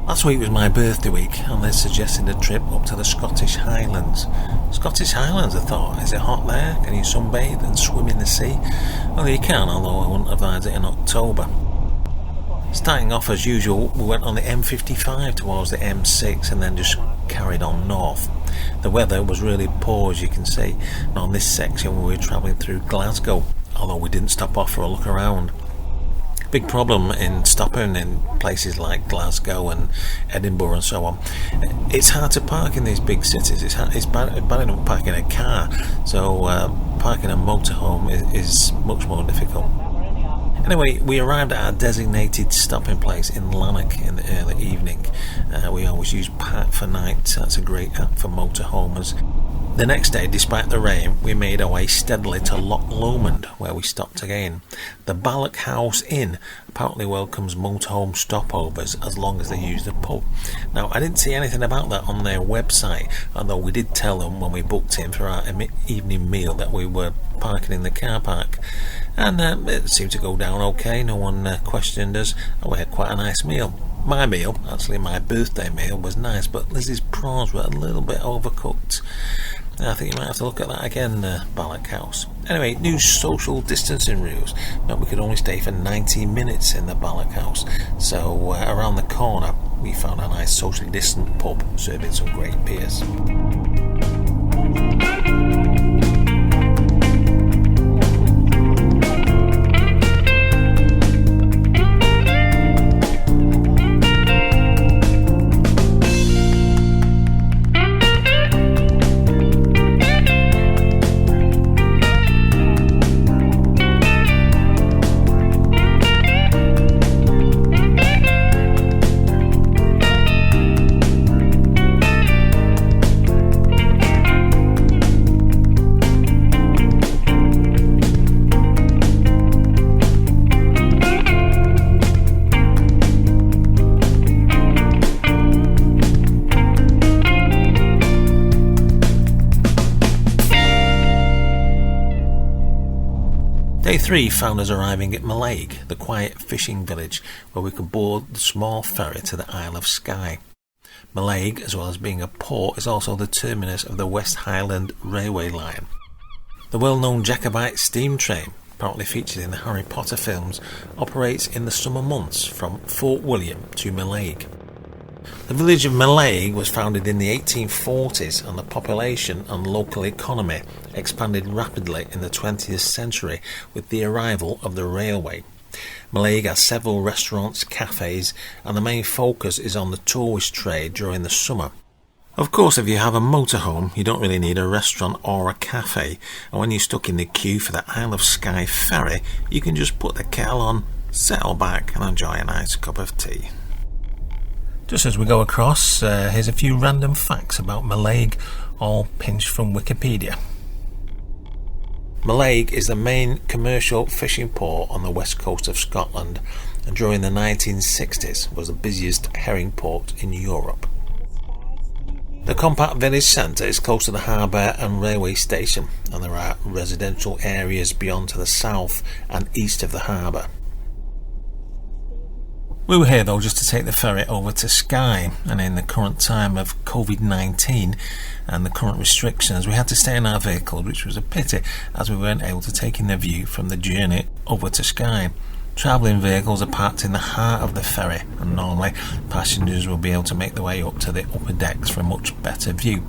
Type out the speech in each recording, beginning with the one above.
Last week was my birthday week and they suggested a trip up to the Scottish Highlands. Scottish Highlands, I thought, is it hot there? Can you sunbathe and swim in the sea? Well, you can, although I wouldn't advise it in October. Starting off as usual, we went on the M55 towards the M6 and then just carried on north. The weather was really poor, as you can see, and on this section we were travelling through Glasgow, although we didn't stop off for a look around. Big problem in stopping in places like Glasgow and Edinburgh and so on. It's hard to park in these big cities. It's bad enough parking a car, so parking a motorhome is much more difficult. Anyway, we arrived at our designated stopping place in Lanark in the early evening. We always use Park for Night, that's a great app for motorhomers. The next day, despite the rain, we made our way steadily to Loch Lomond, where we stopped again. The Ballock House Inn apparently welcomes motorhome stopovers as long as they use the pub. Now, I didn't see anything about that on their website, although we did tell them when we booked in for our evening meal that we were parking in the car park. And it seemed to go down okay, no one questioned us, and we had quite a nice meal. My meal, actually my birthday meal, was nice, but Lizzie's prawns were a little bit overcooked. I think you might have to look at that again, Ballock House. Anyway, new social distancing rules meant we could only stay for 90 minutes in the Ballock House. So around the corner, we found a nice socially distant pub serving some great beers. Day 3 found us arriving at Mallaig, the quiet fishing village where we could board the small ferry to the Isle of Skye. Mallaig, as well as being a port, is also the terminus of the West Highland Railway line. The well-known Jacobite steam train, apparently featured in the Harry Potter films, operates in the summer months from Fort William to Mallaig. The village of Mallaig was founded in the 1840s and the population and local economy expanded rapidly in the 20th century with the arrival of the railway. Mallaig has several restaurants, cafes, and the main focus is on the tourist trade during the summer. Of course, if you have a motorhome, you don't really need a restaurant or a cafe, and when you're stuck in the queue for the Isle of Skye ferry, you can just put the kettle on, settle back and enjoy a nice cup of tea. Just as we go across, here's a few random facts about Mallaig, all pinched from Wikipedia. Mallaig is the main commercial fishing port on the west coast of Scotland, and during the 1960s was the busiest herring port in Europe. The compact village centre is close to the harbour and railway station, and there are residential areas beyond to the south and east of the harbour. We were here though just to take the ferry over to Skye, and in the current time of COVID-19 and the current restrictions we had to stay in our vehicle, which was a pity as we weren't able to take in the view from the journey over to Skye. Travelling vehicles are parked in the heart of the ferry, and normally passengers will be able to make their way up to the upper decks for a much better view.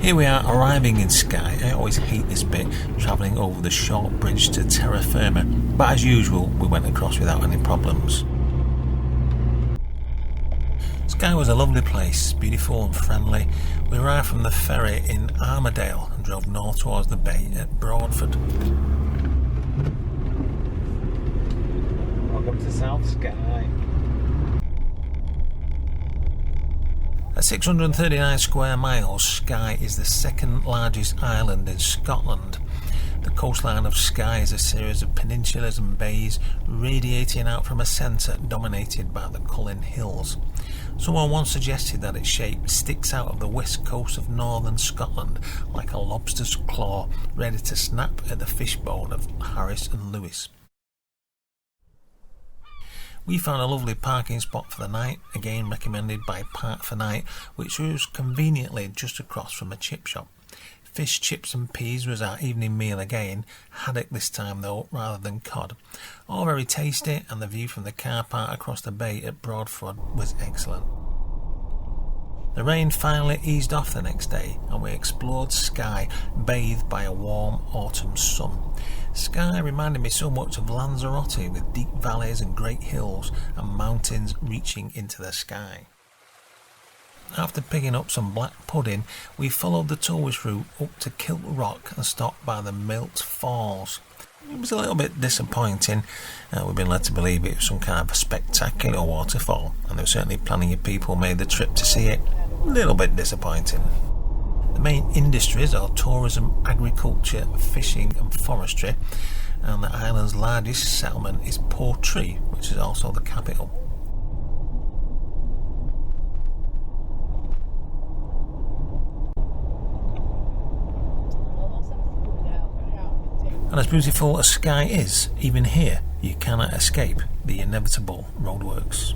Here we are arriving in Skye. I always hate this bit, travelling over the short bridge to terra firma, but as usual we went across without any problems. Skye was a lovely place, beautiful and friendly. We arrived from the ferry in Armadale and drove north towards the bay at Broadford. 639 square miles, Skye is the second largest island in Scotland. The coastline of Skye is a series of peninsulas and bays radiating out from a centre dominated by the Cullen Hills. Someone once suggested that its shape sticks out of the west coast of northern Scotland like a lobster's claw, ready to snap at the fishbone of Harris and Lewis. We found a lovely parking spot for the night, again recommended by Park for Night, which was conveniently just across from a chip shop. Fish, chips and peas was our evening meal again, haddock this time though, rather than cod. All very tasty, and the view from the car park across the bay at Broadford was excellent. The rain finally eased off the next day, and we explored Skye, bathed by a warm autumn sun. Skye reminded me so much of Lanzarote, with deep valleys and great hills and mountains reaching into the sky. After picking up some black pudding, we followed the tourist route up to Kilt Rock and stopped by the Milt Falls. It was a little bit disappointing. We've been led to believe it was some kind of a spectacular waterfall, and there were certainly plenty of people made the trip to see it. A little bit disappointing. The main industries are tourism, agriculture, fishing and forestry, and the island's largest settlement is Portree, which is also the capital. And as beautiful as Skye is, even here you cannot escape the inevitable roadworks.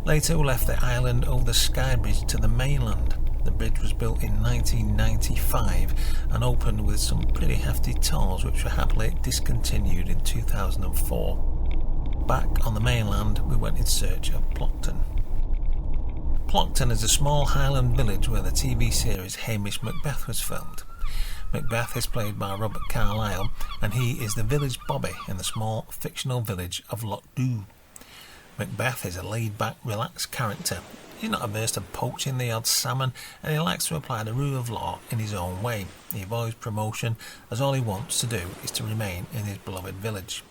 Later we left the island over the Skye Bridge to the mainland. The bridge was built in 1995 and opened with some pretty hefty tolls, which were happily discontinued in 2004. Back on the mainland we went in search of Plockton. Plockton is a small highland village where the TV series Hamish Macbeth was filmed. Macbeth is played by Robert Carlyle, and he is the village bobby in the small fictional village of Lochdoon. Macbeth is a laid-back, relaxed character. He's not averse to poaching the odd salmon, and he likes to apply the rule of law in his own way. He avoids promotion, as all he wants to do is to remain in his beloved village.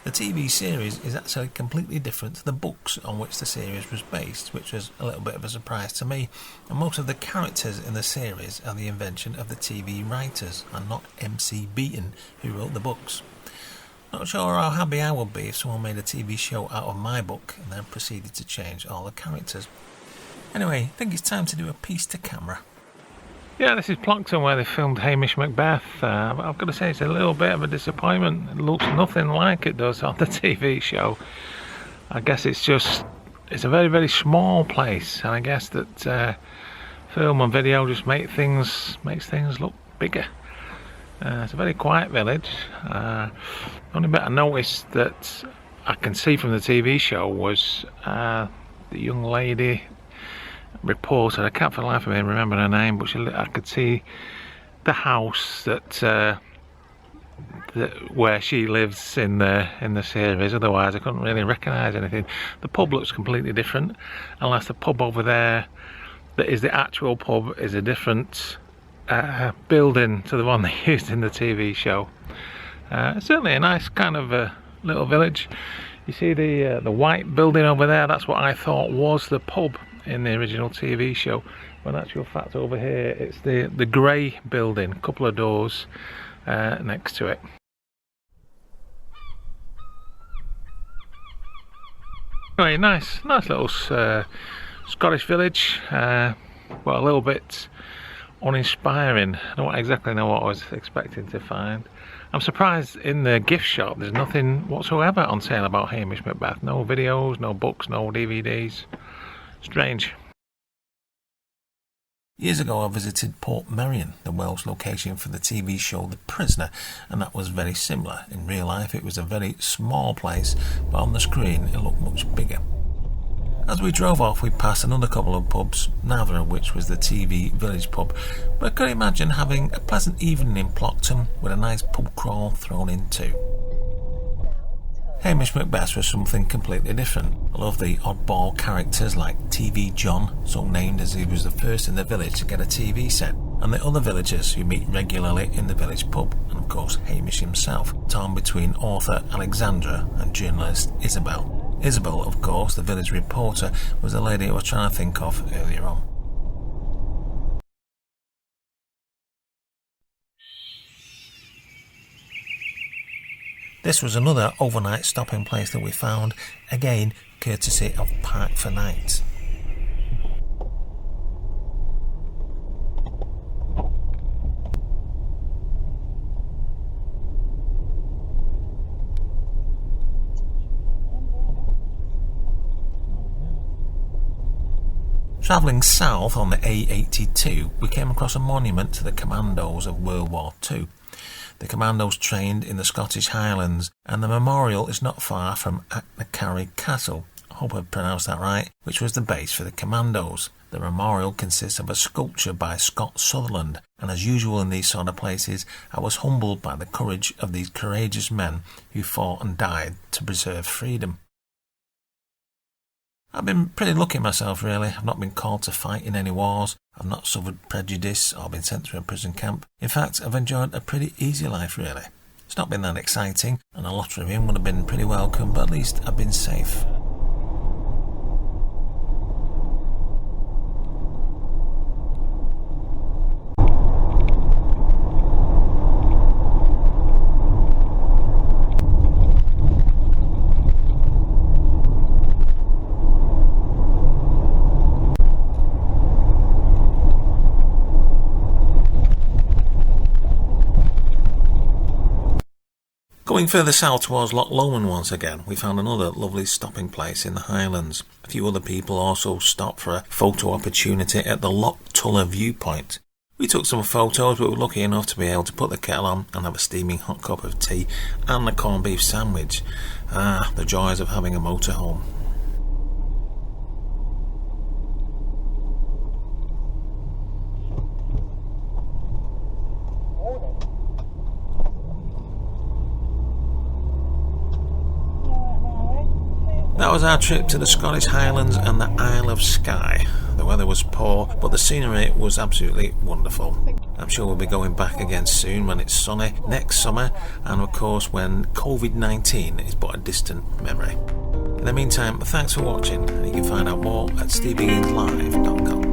The TV series is actually completely different to the books on which the series was based, which was a little bit of a surprise to me, and most of the characters in the series are the invention of the TV writers and not MC Beaton, who wrote the books. Not sure how happy I would be if someone made a TV show out of my book and then proceeded to change all the characters. Anyway, I think it's time to do a piece to camera. Yeah, this is Plockton where they filmed Hamish Macbeth. I've got to say it's a little bit of a disappointment. It looks nothing like it does on the TV show. I guess it's a very, very small place, and I guess that film and video just makes things look bigger. It's a very quiet village. The only bit I noticed that I can see from the TV show was the young lady reporter. I can't for the life of me remember her name, but I could see the house that where she lives in the series. Otherwise I couldn't really recognise anything. The pub looks completely different, unless the pub over there that is the actual pub is a different building to the one they used in the TV show. It's certainly a nice kind of little village. You see the white building over there, that's what I thought was the pub in the original TV show, when in actual fact over here it's the grey building, a couple of doors next to it. Anyway, nice little Scottish village, but a little bit uninspiring. I don't exactly know what I was expecting to find. I'm surprised in the gift shop there's nothing whatsoever on sale about Hamish Macbeth. No videos, no books, no DVDs. Strange. Years ago I visited Portmeirion, the Welsh location for the TV show The Prisoner, and that was very similar. In real life it was a very small place, but on the screen it looked much bigger. As we drove off we passed another couple of pubs, neither of which was the TV village pub, but I could imagine having a pleasant evening in Plockton with a nice pub crawl thrown in too. Hamish Macbeth was something completely different. I love the oddball characters like TV John, so named as he was the first in the village to get a TV set, and the other villagers who meet regularly in the village pub, and of course Hamish himself, torn between author Alexandra and journalist Isabel. Isabel, of course, the village reporter, was the lady I was trying to think of earlier on. This was another overnight stopping place that we found, again courtesy of Park for Nights. Travelling south on the A82, we came across a monument to the commandos of World War II. The commandos trained in the Scottish Highlands, and the memorial is not far from Audionautix Castle, I hope I've pronounced that right, which was the base for the commandos. The memorial consists of a sculpture by Scott Sutherland, and as usual in these sort of places, I was humbled by the courage of these courageous men who fought and died to preserve freedom. I've been pretty lucky myself, really. I've not been called to fight in any wars. I've not suffered prejudice or been sent to a prison camp. In fact, I've enjoyed a pretty easy life, really. It's not been that exciting, and a lottery win would have been pretty welcome, but at least I've been safe. Going further south towards Loch Lomond once again, we found another lovely stopping place in the Highlands. A few other people also stopped for a photo opportunity at the Loch Tulla viewpoint. We took some photos, but were lucky enough to be able to put the kettle on and have a steaming hot cup of tea and a corned beef sandwich. The joys of having a motorhome. That was our trip to the Scottish Highlands and the Isle of Skye. The weather was poor, but the scenery was absolutely wonderful. I'm sure we'll be going back again soon when it's sunny, next summer, and of course when COVID-19 is but a distant memory. In the meantime, thanks for watching, and you can find out more at stevehigginslive.com.